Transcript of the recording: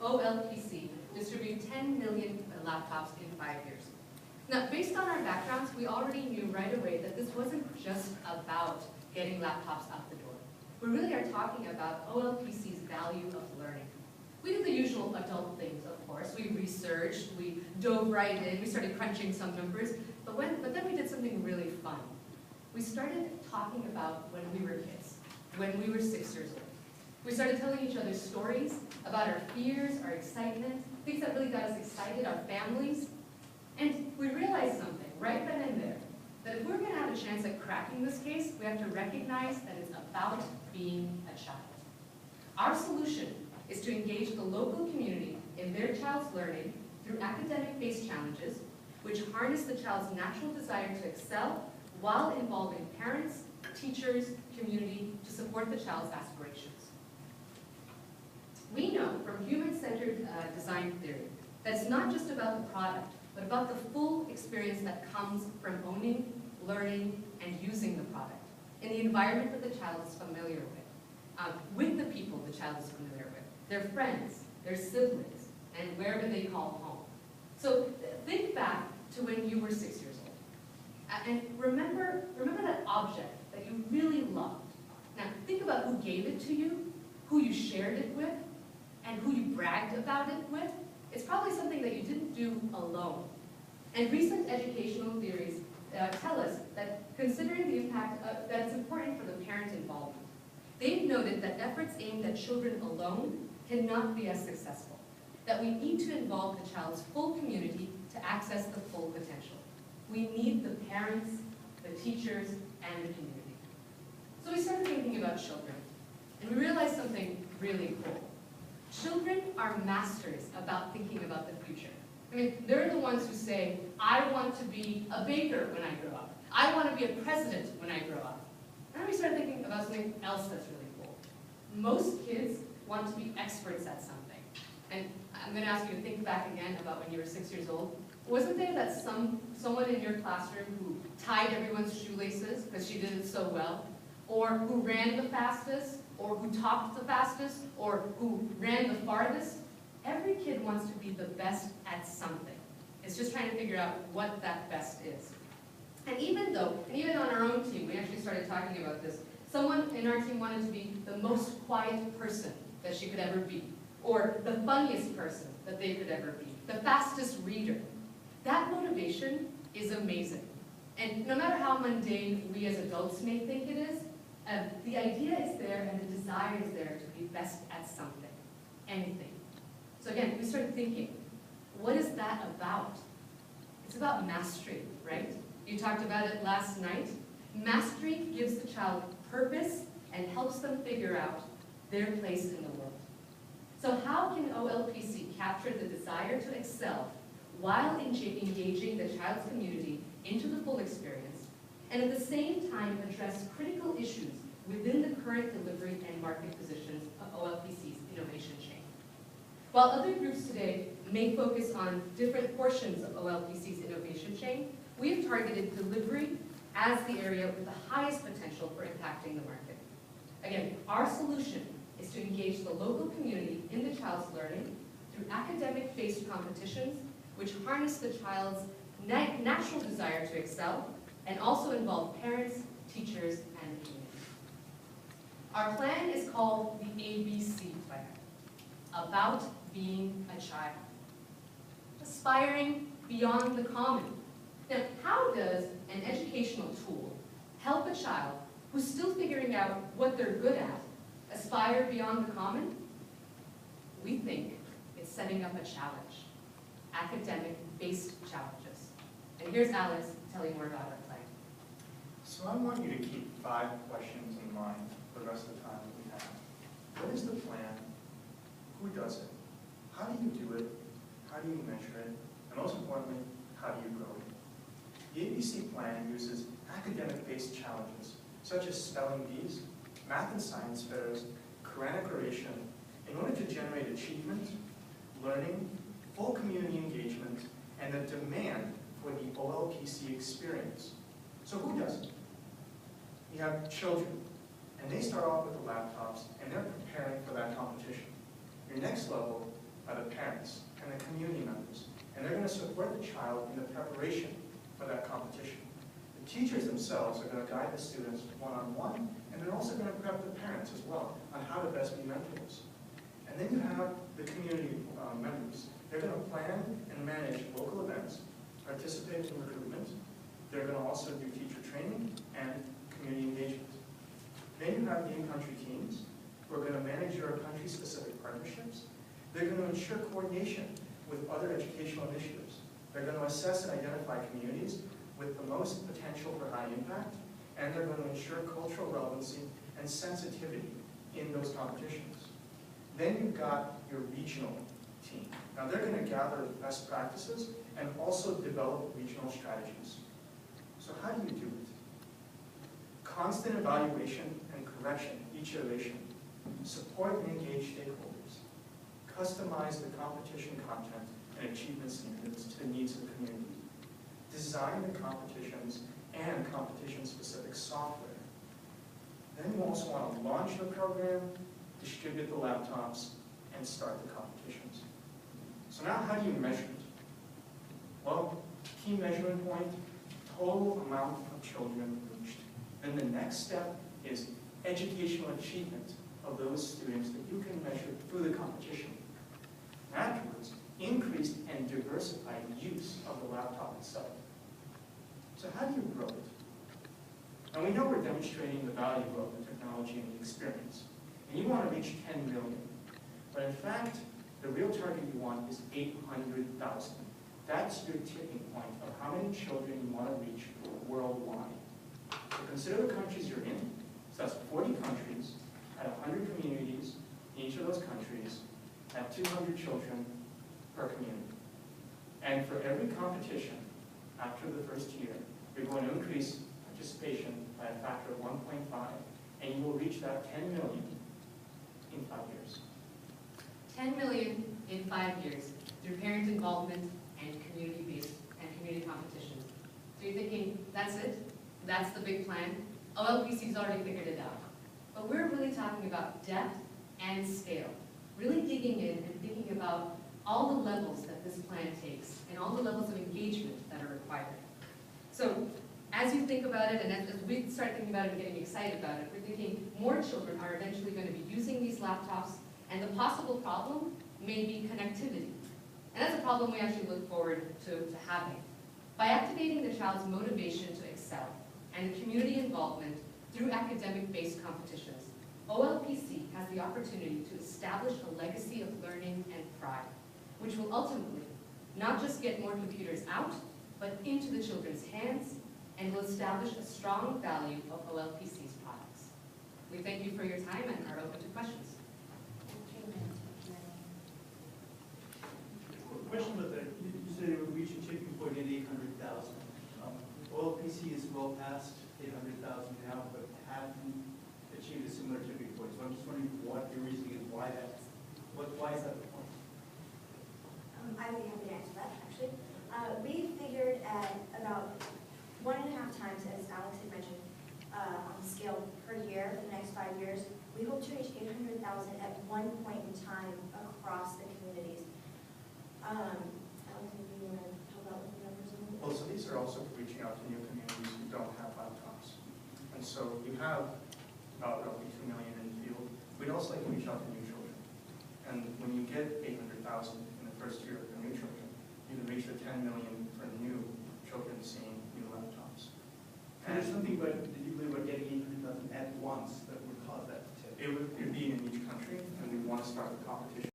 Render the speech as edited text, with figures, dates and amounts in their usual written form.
OLPC distribute 10 million laptops in 5 years. Now, based on our backgrounds, we already knew right away that this wasn't just about getting laptops out the door. We really are talking about OLPC's value of learning. We did the usual adult things, of course. We researched, we dove right in, we started crunching some numbers, but then we did something really fun. We started talking about when we were kids, when we were 6 years old. We started telling each other stories about our fears, our excitement, things that really got us excited, our families. And we realized something right then and there, that if we're going to have a chance at cracking this case, we have to recognize that it's about being a child. Our solution is to engage the local community in their child's learning through academic-based challenges, which harness the child's natural desire to excel while involving parents, teachers, community to support the child's aspirations. We know from human-centered design theory that it's not just about the product, but about the full experience that comes from owning, learning, and using the product in the environment that the child is familiar with the people the child is familiar with, their friends, their siblings, and wherever they call home. So think back to when you were 6 years old, and remember that object that you really loved. Now think about who gave it to you, who you shared it with, and who you bragged about it with. It's probably something that you didn't do alone. And recent educational theories tell us that considering the impact, that it's important for the parent involvement. They've noted that efforts aimed at children alone cannot be as successful, that we need to involve the child's full community to access the full potential. We need the parents, the teachers, and the community. So we started thinking about children, and we realized something really cool. Children are masters about thinking about the future. I mean, they're the ones who say, I want to be a baker when I grow up. I want to be a president when I grow up. And then we started thinking about something else that's really cool. Most kids want to be experts at something. And I'm going to ask you to think back again about when you were 6 years old. Wasn't there that someone in your classroom who tied everyone's shoelaces because she did it so well? Or who ran the fastest? Or who talked the fastest? Or who ran the farthest? Every kid wants to be the best at something. It's just trying to figure out what that best is. And even on our own team, we actually started talking about this. Someone in our team wanted to be the most quiet person that she could ever be, or the funniest person that they could ever be, the fastest reader. That motivation is amazing. And no matter how mundane we as adults may think it is, the idea is there and the desire is there to be best at something, anything. So again, we started thinking, what is that about? It's about mastery, right? You talked about it last night. Mastery gives the child purpose and helps them figure out their place in the world. So how can OLPC capture the desire to excel while engaging the child's community into the full experience, and at the same time address critical issues within the current delivery and market positions of OLPC's innovation chain? While other groups today may focus on different portions of OLPC's innovation chain, we have targeted delivery as the area with the highest potential for impacting the market. Again, our solution is to engage the local community in the child's learning through academic-based competitions, which harness the child's natural desire to excel and also involve parents, teachers, and the community. Our plan is called the ABC Plan, about being a child, aspiring beyond the common. Now, how does an educational tool help a child who's still figuring out what they're good at aspire beyond the common? We think it's setting up a challenge, academic-based challenges. And here's Alex to tell you more about our plan. So I want you to keep 5 questions in mind for the rest of the time that we have. What is the plan? Who does it? How do you do it? How do you measure it? And most importantly, how do you grow it? The ABC plan uses academic-based challenges, such as spelling bees, math and science fairs, Quranic oration, in order to generate achievement, learning, full community engagement, and the demand for the OLPC experience. So who does it? You have children, and they start off with the laptops, and they're preparing for that competition. Your next level by the parents and the community members, and they're going to support the child in the preparation for that competition. The teachers themselves are going to guide the students one-on-one, and they're also going to prep the parents as well on how to best be mentors. And then you have the community members. They're going to plan and manage local events, participate in recruitment. They're going to also do teacher training and community engagement. Then you have the in-country teams who are going to manage your country-specific partnerships. They're going to ensure coordination with other educational initiatives. They're going to assess and identify communities with the most potential for high impact, and they're going to ensure cultural relevancy and sensitivity in those competitions. Then you've got your regional team. Now they're going to gather best practices and also develop regional strategies. So how do you do it? Constant evaluation and correction, each iteration. Support and engage stakeholders. Customize the competition content and achievement standards to the needs of the community. Design the competitions and competition-specific software. Then you also want to launch the program, distribute the laptops, and start the competitions. So now how do you measure it? Well, key measurement point, total amount of children reached. Then the next step is educational achievement of those students that you can measure through the competition. Afterwards, increased and diversified use of the laptop itself. So how do you grow it? And we know we're demonstrating the value of the technology and the experience. And you want to reach 10 million. But in fact, the real target you want is 800,000. That's your tipping point of how many children you want to reach worldwide. So consider the countries you're in. So that's 40 countries, at 100 communities in each of those countries, at 200 children per community. And for every competition, after the first year, you're going to increase participation by a factor of 1.5, and you will reach that 10 million in 5 years. 10 million in 5 years through parent involvement and community-based and community competitions. So you're thinking, that's it? That's the big plan? OLPC's already figured it out. But we're really talking about depth and scale. Really digging in and thinking about all the levels that this plan takes and all the levels of engagement that are required. So as you think about it, and as we start thinking about it and getting excited about it, we're thinking more children are eventually going to be using these laptops, and the possible problem may be connectivity. And that's a problem we actually look forward to having. By activating the child's motivation to excel and community involvement through academic-based competitions, OLPC has the opportunity to establish a legacy of learning and pride, which will ultimately not just get more computers out, but into the children's hands, and will establish a strong value of OLPC's products. We thank you for your time and are open to questions. Question about that. You said it would reach a tipping point at 800,000. OLPC is well past 800,000 now, but haven't achieved a similar tipping point. So I'm just wondering what your reasoning is, why is that the point? I would be happy to answer that, actually. We figured at about 1.5 times, as Alex had mentioned, on the scale per year for the next 5 years. We hope to reach 800,000 at one point in time across the communities. Alex, do you want to help out with the numbers a little bit? Well, so these are also reaching out to new communities who don't have laptops. And so you have about roughly 2 million in the field. We'd also like to reach out to new children. And when you get 800,000 in the first year for new children, you can reach the 10 million for new children seeing new laptops. And there's something about, did you believe about getting 800,000 at once that would cause that to tip? It would be in each country, and we want to start the competition.